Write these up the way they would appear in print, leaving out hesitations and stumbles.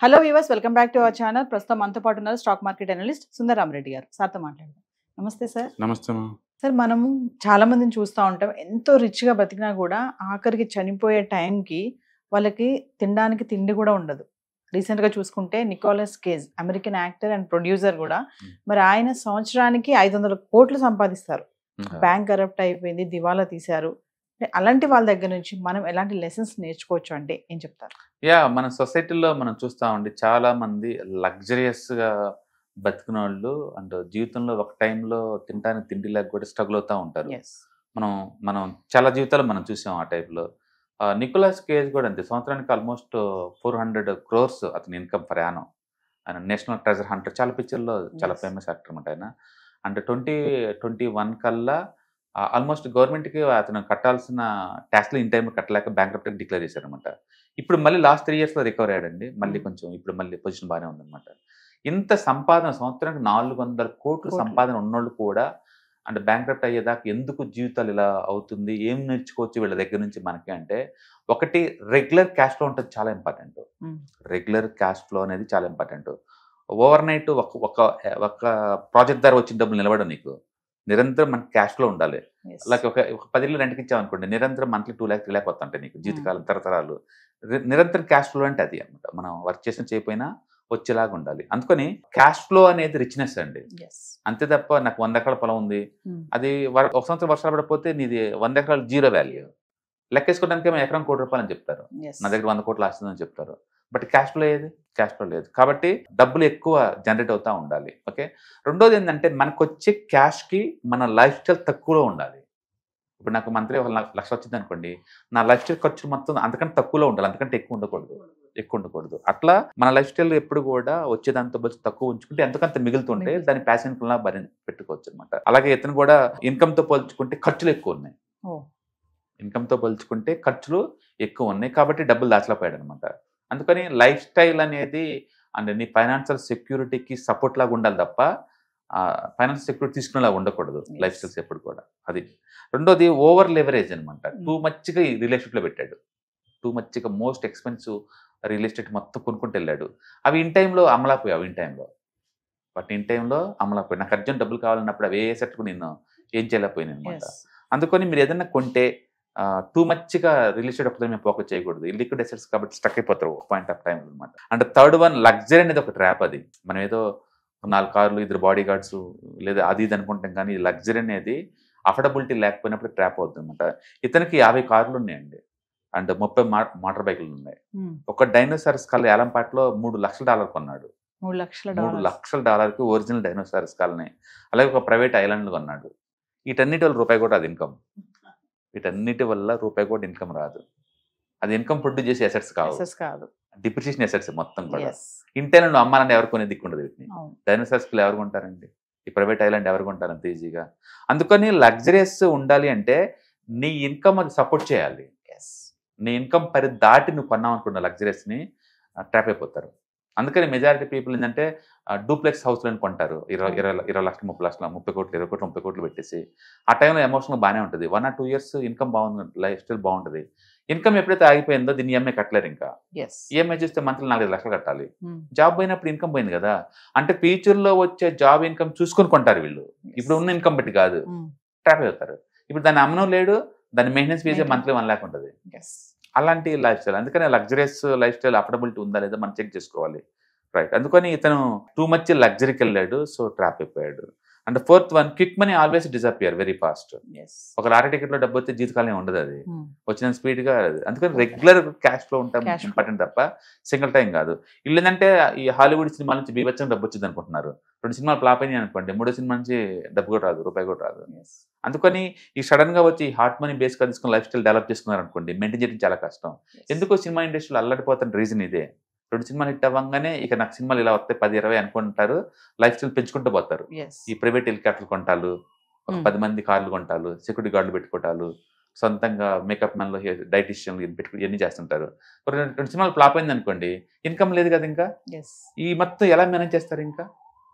Hello viewers, welcome back to our channel. ప్రస్తుతం మనతో పాటు ఉన్నారు స్టాక్ మార్కెట్ అనలిస్ట్ సుందరరామరెడ్డి గారు. సార్తో మాట్లాడదాం. నమస్తే సార్. నమస్తే. సార్, మనము చాలా మందిని చూస్తూ ఉంటాం. ఎంతో రిచ్గా బతికినా కూడా ఆఖరికి చనిపోయే టైంకి వాళ్ళకి తినడానికి తిండి కూడా ఉండదు. రీసెంట్గా చూసుకుంటే Nicolas Cage, American actor and producer కూడా, మరి ఆయన సంవత్సరానికి 500 కోట్లు సంపాదిస్తారు. బ్యాంక్ కరప్ట్ అయిపోయింది, దివాలా తీశారు. అలాంటి వాళ్ళ దగ్గర నుంచి మనం ఎలాంటి లెసన్స్ నేర్చుకోవచ్చు అంటే ఏం చెప్తారు? మన సొసైటీలో మనం చూస్తా ఉండి చాలా మంది లగ్జరియస్గా బతికిన వాళ్ళు అండ్ జీవితంలో ఒక టైంలో తినడానికి తిండి లేక కూడా స్ట్రగుల్ అవుతూ ఉంటారు. మనం మనం చాలా జీవితాలు మనం చూసాం ఆ టైప్లో. నికోలస్ కేజ్ కూడా అంతే. సంవత్సరానికి ఆల్మోస్ట్ 400 crores అతని ఇన్కమ్ పర్ యానం. ఆయన నేషనల్ ట్రెజర్ హంటర్, చాలా పిక్చర్లో చాలా ఫేమస్ యాక్టర్ అనమాట ఆయన. అండ్ 2021 కల్లా ఆల్మోస్ట్ గవర్నమెంట్కి అతను కట్టాల్సిన ట్యాక్స్లు ఇన్ టైం కట్టలేక బ్యాంక్రప్ట్ డిక్లేర్ చేశారనమాట. ఇప్పుడు మళ్ళీ లాస్ట్ 3 yearsలో రికవర్ అయ్యాడండి. మళ్ళీ కొంచెం ఇప్పుడు మళ్ళీ పొజిషన్ బాగానే ఉందన్నమాట. ఇంత సంపాదన, సంవత్సరానికి 400 కోట్లు సంపాదన ఉన్నోళ్ళు కూడా అంటే బ్యాంక్రప్ట్ అయ్యేదాకా ఎందుకు జీవితాలు ఇలా అవుతుంది, ఏం నేర్చుకోవచ్చు వీళ్ళ దగ్గర నుంచి మనకి అంటే, ఒకటి రెగ్యులర్ క్యాష్ ఫ్లో ఉంటుంది, చాలా ఇంపార్టెంట్. రెగ్యులర్ క్యాష్ ఫ్లో అనేది చాలా ఇంపార్టెంట్. ఓవర్ నైట్ ఒక ప్రాజెక్ట్ ద్వారా వచ్చిన డబ్బులు నిలబడవు నీకు. నిరంతరం మనకి క్యాష్ ఫ్లో ఉండాలి. లైక్ ఒక 10 ఇళ్ళు రెంట్కి ఇచ్చామనుకోండి, నిరంతరం మంత్లీ 2 lakhs 3 lakhs వస్తుంటాయి నీకు జీవితకాలం తరతరాలు. నిరంతరం క్యాష్ ఫ్లో అంటే అది అనమాట. మనం వర్క్ చేసిన చేయకపోయినా వచ్చేలాగా ఉండాలి. అందుకని క్యాష్ ఫ్లో అనేది రిచ్నెస్ అండి. అంతే తప్ప నాకు 100 ఎకరాల పొలం ఉంది, అది ఒక సంవత్సరం వర్షాలు పడకపోతే నీది 100 ఎకరాలు జీరో వాల్యూ. లెక్కేసుకోవడానికి ఏమో ఎకరం ₹1 అని చెప్తారు, నా దగ్గర 100 కోట్లు ఆస్తుందని చెప్తారు. బట్ క్యాష్ ఫ్లో ఏది? క్యాష్ ఫ్లో లేదు. కాబట్టి డబ్బులు ఎక్కువ జనరేట్ అవుతూ ఉండాలి. ఓకే. రెండోది ఏంటంటే, మనకు వచ్చే క్యాష్కి మన లైఫ్ స్టైల్ తక్కువలో ఉండాలి. ఇప్పుడు నాకు మంత్లీ 1 లక్ష వచ్చింది అనుకోండి, నా లైఫ్ స్టైల్ ఖర్చు మొత్తం అంతకంటే తక్కువలో ఉండాలి, అంతకంటే ఎక్కువ ఉండకూడదు. అట్లా మన లైఫ్ స్టైల్ ఎప్పుడు కూడా వచ్చేదాంతో బట్టి తక్కువ ఉంచుకుంటే ఎంతకంత మిగులుతుంటే దాన్ని ప్యాషన్ ఇన్కమ్లా పెట్టుకోవచ్చు అనమాట. అలాగే ఇతను కూడా ఇన్కమ్తో పోల్చుకుంటే ఖర్చులు ఎక్కువ ఉన్నాయి. ఇన్కమ్తో పోల్చుకుంటే ఖర్చులు ఎక్కువ ఉన్నాయి, కాబట్టి డబ్బులు దాచలేకపోయాడు అనమాట. అందుకని లైఫ్ స్టైల్ అనేది అంటే నీ ఫైనాన్షియల్ సెక్యూరిటీకి సపోర్ట్ లాగా ఉండాలి తప్ప ఫైనాన్షియల్ సెక్యూరిటీ తీసుకునేలాగా ఉండకూడదు లైఫ్ స్టైల్స్ ఎప్పుడు కూడా. అది. రెండోది ఓవర్ లెవరేజ్ అనమాట. టూ మచ్గా రిలేషన్షిప్లో పెట్టాడు. టూ మచ్గా మోస్ట్ ఎక్స్పెన్సివ్ రియల్ ఎస్టేట్ మొత్తం కొనుక్కుంటూ వెళ్ళాడు. అవి ఇన్ టైంలో అమలాపోయావు. నాకు అర్జెంట్ డబ్బులు కావాలన్నప్పుడు అవి ఏ సెట్ నేను ఏం చేయలేకపోయాను అనమాట. అందుకని మీరు ఏదైనా కొంటే టూ మచ్గా రియల్ ఎస్టేట్ ఒకటి మేము ఫోకస్ చేయకూడదు. లిక్విడ్ అసెట్స్ కాబట్టి స్టక్ అయిపోతారు ఒక పాయింట్ ఆఫ్ టైం అనమాట. అంటే థర్డ్ వన్, లగ్జరీ అనేది ఒక ట్రాప్. అది మనం ఏదో 4 కార్లు 2 బాడీ గార్డ్స్ లేదా అది ఇది అనుకుంటాం, కానీ లగ్జరీ అనేది అఫోర్డబిలిటీ లేకపోయినప్పుడు ట్రాప్ అవుతుంది అనమాట. ఇతనికి 50 కార్లు ఉన్నాయండి అండ్ 30 మోటార్ బైకులు ఉన్నాయి. ఒక డైనోసార్ స్కల్ ఏలంపాటలో $3 లక్షలు కొన్నాడు. $3 లక్షలకి ఒరిజినల్ డైనోసార్ స్కల్ని. అలాగే ఒక ప్రైవేట్ ఐలాండ్ కొన్నాడు. వీటన్నిటి వల్ల రూపాయి కూడా అది ఇన్కమ్. వీటన్నిటి వల్ల రూపాయి కూడా ఇన్కమ్ రాదు. అది ఇన్కమ్ ప్రొడ్యూస్ చేసే అసెట్స్ కాదు, డిప్రిసియేషన్ అసెట్స్ మొత్తం కూడా. ఇంటైనా నువ్వు అమ్మాలంటే ఎవరు కొనే దిక్కుండదు. వీటిని డైనోసార్స్ ఎవరు కొంటారండి? ఈ ప్రైవేట్ ఐలాండ్ ఎవరు కొంటారు అంత ఈజీగా? అందుకని లగ్జరియస్ ఉండాలి అంటే నీ ఇన్కమ్ అది సపోర్ట్ చేయాలి. నీ ఇన్కమ్ పరిధి దాటి నువ్వు కొన్నావు అనుకున్న లగ్జరియస్ని ట్రాప్ అయిపోతారు. అందుకని మెజారిటీ పీపుల్ ఏంటంటే డూప్లెక్స్ హౌస్లను కొంటారు. 20 లక్షలు 30 లక్షలు 30 కోట్లు 20 కోట్లు 30 కోట్లు పెట్టేసి. ఆ టైంలో ఎమోషనల్ బాగానే ఉంటుంది. 1 or 2 years ఇన్కమ్ బాగుంది, లైఫ్ స్టైల్ బాగుంటుంది. ఇన్కమ్ ఎప్పుడైతే ఆగిపోయిందో దీన్ని ఈఎంఐ కట్టలేరు. ఇంకా ఈఎంఐ చూస్తే మంత్లీ 4-5 లక్షలు కట్టాలి. జాబ్ పోయినప్పుడు ఇన్కమ్ పోయింది కదా. అంటే ఫ్యూచర్లో వచ్చే జాబ్ ఇన్కమ్ చూసుకొని కొంటారు వీళ్ళు, ఇప్పుడు ఉన్న ఇన్కమ్ బట్టి కాదు. ట్రాప్ అవుతారు. ఇప్పుడు దాన్ని అమ్మనం లేడు, దాని మెయింటెనెన్స్ ఫీజే మంత్లీ 1 lakh ఉంటుంది. అలాంటి లైఫ్ స్టైల్. అందుకని లగ్జరియస్ లైఫ్ స్టైల్ అఫోర్డబిలిటీ ఉందా లేదా మనం చెక్ చేసుకోవాలి. రైట్. అందుకని ఇతను టూ మచ్ లగ్జరీకి వెళ్ళాడు, సో ట్రాప్ అయిపోయాడు. And fourth one, quick money always disappear very fast. ఒక లాటరీ టికెట్లో డబ్బు వస్తే జీవితకాలం ఉండదు, అది వచ్చిన స్పీడ్గా. అందుకని రెగ్యులర్ క్యాష్ ఫ్లో ఉంటాం ఇంపార్టెంట్ తప్ప సింగిల్ టైం కాదు. ఇల్లు ఏంటంటే ఈ హాలీవుడ్ సినిమాల నుంచి బీభత్సం డబ్బు వచ్చింది అనుకుంటున్నారు. 2 సినిమాలు ఫ్లాప్ అయినాయి అనుకోండి, 3వ సినిమా నుంచి డబ్బు కూడా రాదు, రూపాయి కూడా రాదు. అందుకని ఈ సడన్గా వచ్చి హార్ట్ మనీ బేస్గా తీసుకుని లైఫ్ స్టైల్ డెవలప్ చేసుకున్నారు అనుకోండి, మెయింటైన్ చేయడం చాలా కష్టం. ఎందుకో సినిమా ఇండస్ట్రీలో అల్లడిపోతున్న రీజన్ ఇదే. 2 సినిమాలు హిట్ అవ్వగానే ఇక నాకు సినిమాలు ఇలా వస్తాయి 10-20 అనుకుంటారు, లైఫ్ స్టైల్ పెంచుకుంటూ పోతారు. ఈ ప్రైవేట్ హెలికాప్టర్లు కొంటాలు, ఒక 10 మంది కార్లు కొంటాలు, సెక్యూరిటీ గార్డులు పెట్టుకోవటాలు, సొంతంగా మేకప్ మ్యాన్లో డైటిషియన్లు పెట్టుకుని ఇవన్నీ చేస్తుంటారు. 2 సినిమాలు ఫ్లాప్ అయింది అనుకోండి, ఇన్కమ్ లేదు కదా. ఇంకా ఈ మొత్తం ఎలా మేనేజ్ చేస్తారు ఇంకా?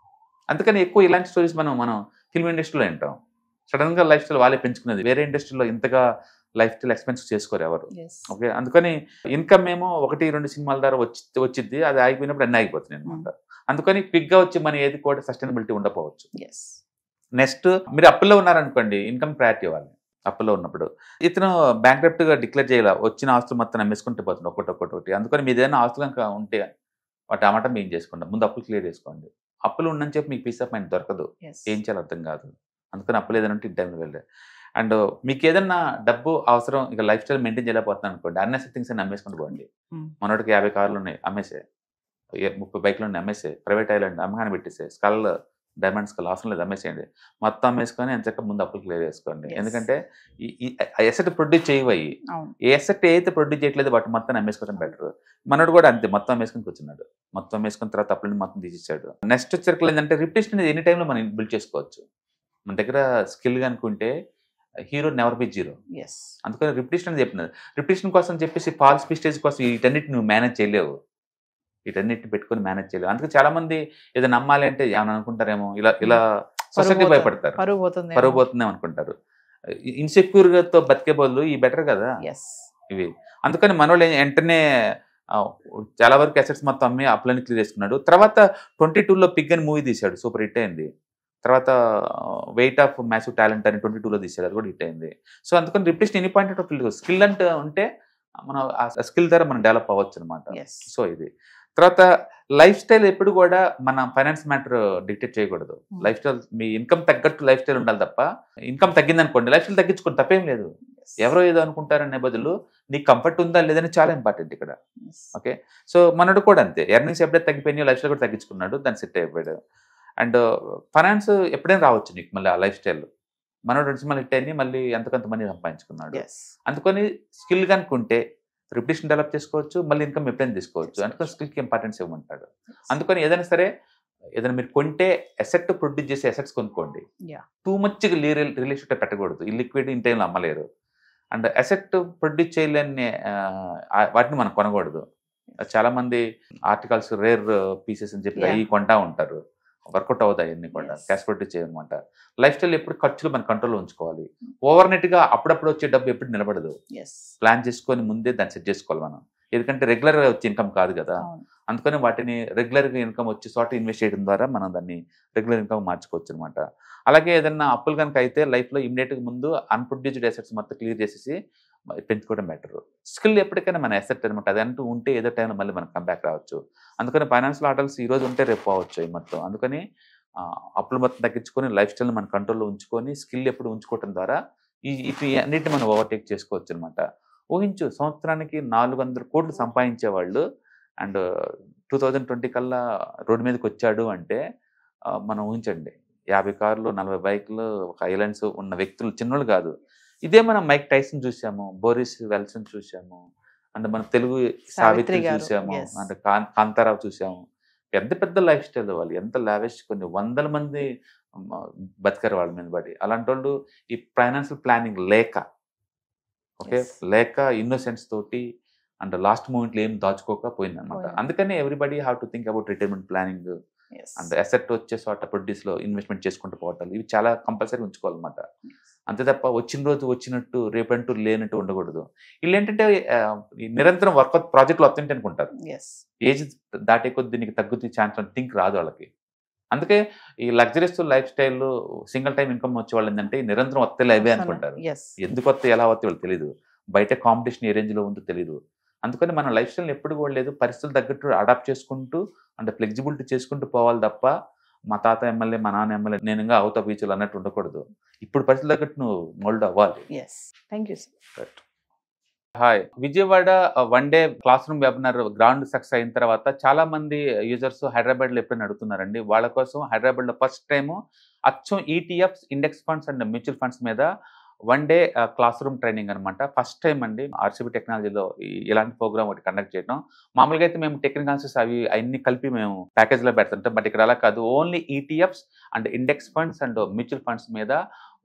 అందుకని ఎక్కువ ఇలాంటి స్టోరీస్ మనం ఫిల్మ్ ఇండస్ట్రీలో వింటాం. సడన్ గా లైఫ్ స్టైల్ వాళ్ళే పెంచుకునేది. వేరే ఇండస్ట్రీలో ఇంతగా లైఫ్ స్టైల్ ఎక్స్పెన్స్ చేసుకోరు ఎవరు. Yes. ఓకే, అందుకని ఇన్కమ్ ఏమో 1-2 సినిమాల ద్వారా వచ్చిద్ది, అది ఆగిపోయినప్పుడు అన్నీ ఆగిపోతున్నాయి అనమాట. అందుకని క్విక్ గా వచ్చి మన ఏది కూడా సస్టైనబిలిటీ ఉండకపోవచ్చు. Yes. నెక్స్ట్ మీరు అప్పుల్లో ఉన్నారనుకోండి, ఇన్కమ్ ప్రయారిటీ ఇవ్వాలి. అప్పుల్లో ఉన్నప్పుడు ఇతను బ్యాంక్రప్ట్ గా డిక్లేర్ చేయాల, వచ్చిన ఆస్తులు మొత్తం అమ్మేసుకుంటూ పోతుంది ఒకటి. అందుకని మీది ఏదైనా ఆస్తులు కనుక ఉంటే వాటి అమ్మటం మేము చేసుకోండి, ముందు అప్పులు క్లియర్ చేసుకోండి. అప్పులు ఉండని చెప్పి మీకు పీస్ ఆఫ్ మైండ్ దొరకదు, Yes. ఏం చేయాలో అర్థం కాదు. అందుకని అప్పులు ఏదైనా ఉంటే ఈ టైంలో వెళ్ళే. అండ్ మీకు ఏదన్నా డబ్బు అవసరం, ఇక లైఫ్ స్టైల్ మెయింటైన్ చేయలేకపోతున్నాను అనుకోండి, అన్నెసరీ థింగ్స్ అన్ని అమ్మేసుకుంటూ పోండి. మనోడికి 50 కార్లు ఉన్నాయి, అమ్మేసే. 30 బైక్లు ఉన్నాయి, అమ్మేసే. ప్రైవేట్ ఐలాండ్ అమ్మకాన్ని పెట్టేసే. స్కల్ డైమండ్ స్కల్ అవసరం లేదు, అమ్మేసేయండి. మొత్తం అమ్మేసుకొని ఎంచక్క ముందు అప్పులు క్లియర్ చేసుకోండి. Yes. ఎందుకంటే ఈ ఎసెట్ ప్రొడ్యూస్ చేయవయి, అవును. ఏ ఎసెట్ ఏదైతే ప్రొడ్యూస్ చేయట్లేదు వాటి మొత్తం అమ్మేసుకోవడం బెటర్. మనోడు కూడా అంతే, మొత్తం అమ్మేసుకొని కూర్చున్నాడు. మొత్తం అమ్మేసుకున్న తర్వాత అప్పులని మొత్తం తీసేసాడు. నెక్స్ట్ సర్కిల్ ఏంటంటే రిపిటేషన్ అనేది ఎనీ టైంలో మనం బిల్డ్ చేసుకోవచ్చు. మన దగ్గర స్కిల్ కనుకుంటే hero never be zero. Yes. అందుకని రిపిటేషన్ అని చెప్పినది. రిపిటేషన్ కోసం చెప్పేసి ఫాల్స్ మిస్టేజ్ కోసం వీటన్నిటి నువ్వు మేనేజ్ చేయలేవు, వీటన్నిటిని పెట్టుకొని మేనేజ్ చేయలేవు. అందుకే చాలా మంది ఏదో నమ్మాలి అంటే ఏమైనా అనుకుంటారేమో, ఇలా సొసైటీ భయపడతారు, పరువు పరువు పోతుందేమో అనుకుంటారు. ఇన్సెక్యూర్ తో బతికే బదులు ఈ బెటర్ కదా Yes. ఇవి. అందుకని మనోళ్ళు వెంటనే చాలా వరకు అసెట్స్ మొత్తం అమ్మి అప్పులని క్లియర్ చేసుకున్నాడు. తర్వాత 22లో పిగ్ అని మూవీ తీశాడు, సూపర్ హిట్ అయింది. తర్వాత వెయిట్ ఆఫ్ మ్యాసివ్ టాలెంట్ అని 22లో తీశాడు, అది కూడా హిట్ అయింది. సో అందుకని repetition any point of skill అంటే ఉంటే మనం ఆ స్కిల్ ద్వారా మనం డెవలప్ అవ్వచ్చు అనమాట. Yes. సో ఇది. తర్వాత లైఫ్ స్టైల్ ఎప్పుడు కూడా మన ఫైనాన్స్ మ్యాటర్ డిక్టేట్ చేయకూడదు. లైఫ్ స్టైల్ మీ ఇన్కమ్ తగ్గట్టు లైఫ్ స్టైల్ ఉండాలి తప్ప, ఇన్కమ్ తగ్గింది అనుకోండి లైఫ్ స్టైల్ తగ్గించుకోండి, తప్పేం లేదు. Yes. ఎవరో ఏదో అనుకుంటారనే బదులు నీకు కంఫర్ట్ ఉందా లేదని చాలా ఇంపార్టెంట్ ఇక్కడ. Yes. ఓకే, సో మనడు కూడా అంతే, ఎర్నింగ్స్ ఎప్పుడైతే తగ్గిపోయినాయో లైఫ్ స్టైల్ కూడా తగ్గించుకున్నాడు, దాన్ని సెట్ అయిపోయాడు. అండ్ ఫైనాన్స్ ఎప్పుడైనా రావచ్చు నీకు మళ్ళీ ఆ లైఫ్ స్టైల్. మనోడు 2 సినిమాలు హిట్ అయ్యి మళ్ళీ ఎంతకంత మనీ సంపాదించుకున్నాడు. Yes. అందుకని స్కిల్ కనుకుంటే రిపిటేషన్ డెవలప్ చేసుకోవచ్చు, మళ్ళీ ఇన్కమ్ ఎప్పుడైనా తీసుకోవచ్చు. అందుకని స్కిల్కి ఇంపార్టెన్స్ ఇవ్వమంటాడు. అందుకని ఏదైనా సరే, ఏదైనా మీరు కొంటే అసెట్ ప్రొడ్యూస్ చేసే అసెట్స్ కొనుక్కోండి. Yeah. టూ మచ్గా రిలేషన్ పెట్టకూడదు, ఈ లిక్విడ్ ఇన్ టైంలో అమ్మలేరు. అండ్ అసెట్ ప్రొడ్యూస్ చేయలేని వాటిని మనం కొనకూడదు. చాలా మంది ఆర్టికల్స్ రేర్ పీసెస్ అని చెప్పి అవి కొంటా ఉంటారు, వర్కౌట్ అవుతాయి అన్ని కూడా, Yes. క్యాష్ ప్రొడ్యూస్ చేయనమాట. లైఫ్ స్టైల్ ఎప్పుడు ఖర్చులు మన కంట్రోల్లో ఉంచుకోవాలి. ఓవర్ నైట్గా అప్పుడప్పుడు వచ్చే డబ్బు ఎప్పుడు నిలబడదు. Yes. ప్లాన్ చేసుకొని ముందే దాన్ని సెట్ చేసుకోవాలి మనం, ఎందుకంటే రెగ్యులర్గా వచ్చే ఇన్కమ్ కాదు కదా. అవును. అందుకని వాటిని రెగ్యులర్గా ఇన్కమ్ వచ్చే చోట ఇన్వెస్ట్ చేయడం ద్వారా మనం దాన్ని రెగ్యులర్ ఇన్కమ్ మార్చుకోవచ్చు అనమాట. అలాగే ఏదైనా అప్పులు కనుక అయితే లైఫ్లో ఇమీడియట్గా ముందు అన్ప్రొడ్యూస్డ్ అసెట్స్ మొత్తం క్లియర్ చేసేసి పెంచుకోవడం బెటర్. స్కిల్ ఎప్పటికైనా మన అసెట్ అనమాట, అది అంటూ ఉంటే ఏదో టైంలో మళ్ళీ మనం కంబ్యాక్ రావచ్చు. అందుకని ఫైనాన్షియల్ ఆర్డర్స్ ఈ రోజు ఉంటే రేపు పోవచ్చు ఈ మొత్తం. అందుకని అప్పులు మొత్తం తగ్గించుకొని లైఫ్ స్టైల్ని మన కంట్రోల్లో ఉంచుకొని స్కిల్ ఎప్పుడు ఉంచుకోవడం ద్వారా ఈ అన్నిటిని మనం ఓవర్టేక్ చేసుకోవచ్చు అనమాట. ఊహించు, సంవత్సరానికి 400 కోట్లు సంపాదించే వాళ్ళు అండ్ 2020 కల్లా రోడ్డు మీదకి వచ్చాడు అంటే మనం ఊహించండి, 50 కార్లు 40 బైక్లు ఒక ఐలాండ్స్ ఉన్న వ్యక్తులు చిన్నోళ్ళు కాదు. ఇదే మనం మైక్ టైసన్ చూసాము, బోరిస్ వెల్సన్ చూసాము, అండ్ మన తెలుగు సావిత్రి చూసాము, అంటే కాంతారావు చూసాము. పెద్ద పెద్ద లైఫ్ స్టైల్ వాళ్ళు, ఎంత లావిష్, కొన్ని 100 మంది బతికారు వాళ్ళ మీద పడి. అలాంటి వాళ్ళు ఈ ఫైనాన్షియల్ ప్లానింగ్ లేక, ఓకే, లేక ఇన్నోసెన్స్ తోటి అండ్ లాస్ట్ మూమెంట్లో ఏం దాచుకోకపోయింది అనమాట. అందుకని everybody have to think about retirement planning and asset వచ్చే చోట ప్రొడ్యూస్లో ఇన్వెస్ట్మెంట్ చేసుకుంటూ పోవటాలు, ఇవి చాలా కంపల్సరీ ఉంచుకోవాలన్నమాట. అంతే తప్ప వచ్చిన రోజు వచ్చినట్టు రేపంటూ లేనట్టు ఉండకూడదు. వీళ్ళు ఏంటంటే నిరంతరం వర్కౌట్ ప్రాజెక్టులు వస్తుంటే అనుకుంటారు, ఏజ్ దాటే కొద్ది నీకు తగ్గుతూ ఛాన్స్ థింక్ రాదు వాళ్ళకి. అందుకే ఈ luxuries life style single time income వచ్చే వాళ్ళు ఏంటంటే నిరంతరం వస్తే అవే అనుకుంటారు. ఎందుకు వస్తే ఎలా వస్తే వాళ్ళు తెలియదు, బయట కాంపిటీషన్ ఏ రేంజ్లో ఉందో తెలియదు. అందుకని మన లైఫ్ స్టైల్ ఎప్పుడు కూడా లేదు, పరిస్థితులు తగ్గట్టు అడాప్ట్ చేసుకుంటూ అంటే ఫ్లెక్సిబిలిటీ చేసుకుంటూ పోవాలి తప్ప మా తాత ఎమ్మెల్యే మా నాన్న ఎమ్మెల్యే నేనుగా అవుతా బీచ్లు అన్నట్టు ఉండకూడదు. ఇప్పుడు పరిస్థితులు తగ్గట్టు నువ్వు మోల్డ్ అవ్వాలి. Hi, Vijayawada 1 day class room webinar ground success అయిన తర్వాత చాలా మంది యూజర్స్ హైదరాబాద్లో ఎప్పుడైనా అడుగుతున్నారండి. వాళ్ళ కోసం హైదరాబాద్లో ఫస్ట్ టైం అచ్చం ETFs, index funds and mutual funds మీద 1 డే క్లాస్ రూమ్ ట్రైనింగ్ అనమాట. ఫస్ట్ టైం అండి ఆర్సీబీ టెక్నాలజీలో ఇలాంటి ప్రోగ్రామ్ ఒకటి కండక్ట్ చేయడం. మామూలుగా అయితే మేము టెక్నికల్స్ అన్ని కలిపి మేము ప్యాకేజ్లో పెడుతుంటాం, బట్ ఇక్కడ అలా కాదు. Only ETFs and index funds and mutual funds మీద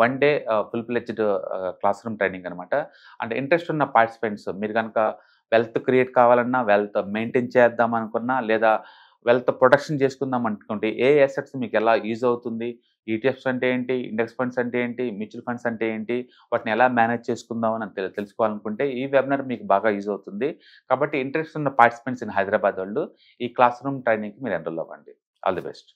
1 day full fledged class room training అనమాట. అంటే ఇంట్రెస్ట్ ఉన్న పార్టిసిపెంట్స్, మీరు కనుక వెల్త్ క్రియేట్ కావాలన్నా, వెల్త్ మెయింటైన్ చేద్దాం అనుకున్నా, లేదా వెల్త్ ప్రొటెక్షన్ చేసుకుందాం అనుకుంటే ఏ అసెట్స్ మీకు ఎలా యూజ్ అవుతుంది, ఈటీఎఫ్స్ అంటే ఏంటి, ఇండెక్స్ ఫండ్స్ అంటే ఏంటి, మ్యూచువల్ ఫండ్స్ అంటే ఏంటి, వాటిని ఎలా మేనేజ్ చేసుకుందాం అని తెలుసుకోవాలనుకుంటే ఈ వెబినార్ మీకు బాగా యూజ్ అవుతుంది. కాబట్టి ఇంట్రెస్ట్ ఉన్న పార్టిసిపెంట్స్ ఇన్ హైదరాబాద్ వాళ్ళు ఈ క్లాస్ రూమ్ ట్రైనింగ్కి మీరు ఎన్రోల్ అవ్వండి. All the best.